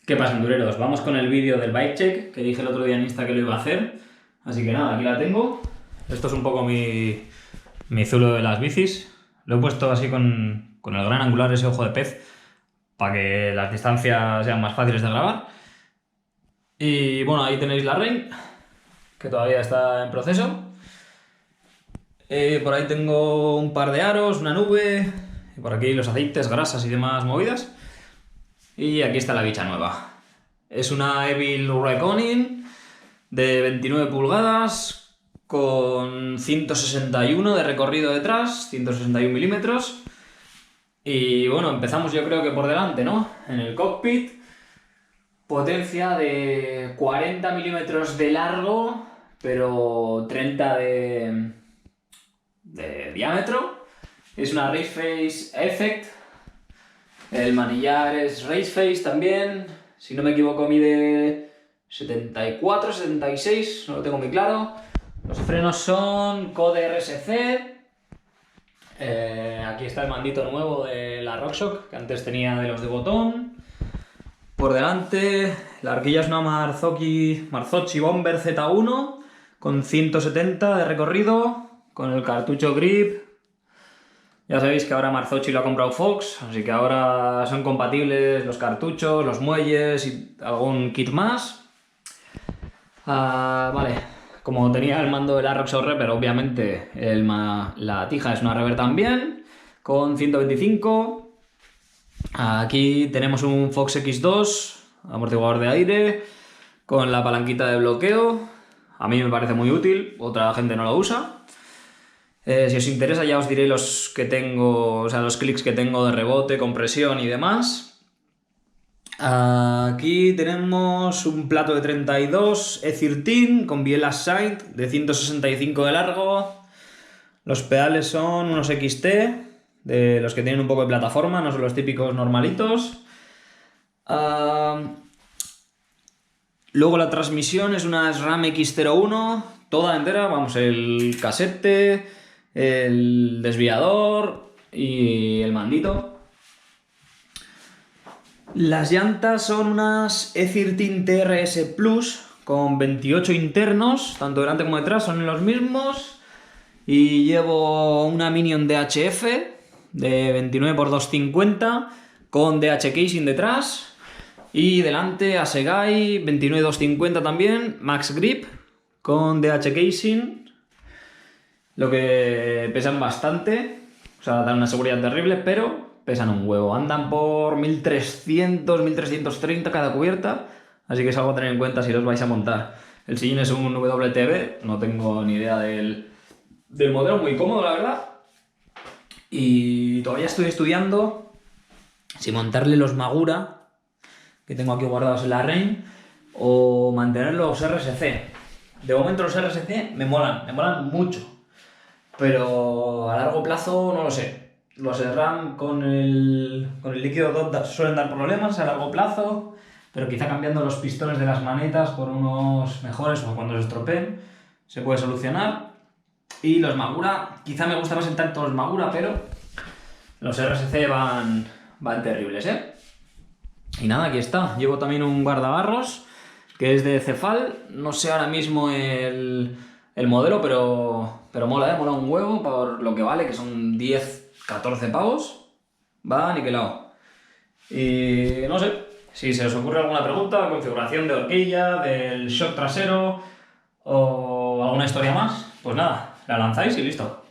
¿Qué pasa, endureros? Vamos con el vídeo del bike check, que dije el otro día en Insta que lo iba a hacer. Así que nada, aquí la tengo. Esto es un poco mi zulo de las bicis. Lo he puesto así con el gran angular, ese ojo de pez, para que las distancias sean más fáciles de grabar. Y bueno, ahí tenéis la Rain, que todavía está en proceso. Por ahí tengo un par de aros, una nube, y por aquí los aceites, grasas y demás movidas. Y aquí está la bicha nueva. Es una Evil Reckoning de 29 pulgadas con 161 de recorrido detrás, 161 milímetros. Y bueno, empezamos yo creo que por delante, ¿no? En el cockpit, potencia de 40 milímetros de largo, pero 30 de diámetro. Es una Raceface Effect. El manillar es Raceface también. Si no me equivoco mide 74, 76, no lo tengo muy claro. Los frenos son Code RSC. Aquí está el mandito nuevo de la RockShox, que antes tenía de los de botón. Por delante, la horquilla es una Marzocchi Bomber Z1 con 170 de recorrido, con el cartucho grip. Ya sabéis que ahora Marzocchi lo ha comprado Fox, así que ahora son compatibles los cartuchos, los muelles y algún kit más. Vale, como tenía el mando de la RockShox Rever, obviamente la tija es una Rever también, con 125. Aquí tenemos un Fox X2, amortiguador de aire, con la palanquita de bloqueo. A mí me parece muy útil, otra gente no lo usa. Si os interesa ya os diré los que tengo, o sea, los clics que tengo de rebote, compresión y demás. Aquí tenemos un plato de 32 E13 con bielas Saint de 165 de largo. Los pedales son unos XT, de los que tienen un poco de plataforma, no son los típicos normalitos. Luego la transmisión es una SRAM X01, toda entera, vamos, el casete, el desviador y el mandito. Las llantas son unas E13 TRS Plus con 28 internos, tanto delante como detrás son los mismos. Y llevo una Minion DHF de 29x250 con DH Casing detrás. Y delante Assegai 29x250 también, Max Grip con DH Casing. Lo que pesan bastante, o sea, dan una seguridad terrible, pero pesan un huevo. Andan por 1300, 1330 cada cubierta, así que es algo a tener en cuenta si los vais a montar. El sillín es un WTB, no tengo ni idea del modelo, muy cómodo la verdad. Y todavía estoy estudiando si montarle los Magura, que tengo aquí guardados en la Rain, o mantener los RSC. De momento los RSC me molan mucho. Pero a largo plazo no lo sé. Los SRAM con el líquido DOT suelen dar problemas a largo plazo, pero quizá cambiando los pistones de las manetas por unos mejores o cuando se estropeen se puede solucionar. Y los Magura, quizá me gusta más en tanto los Magura, pero los RSC van terribles, ¿eh? Y nada, aquí está. Llevo también un guardabarros que es de Cefal. No sé ahora mismo el modelo, pero mola, mola un huevo por lo que vale, que son 10, 14 pavos. Va aniquilado. Y no sé, si se os ocurre alguna pregunta, configuración de horquilla, del shock trasero o alguna historia más, pues nada, la lanzáis y listo.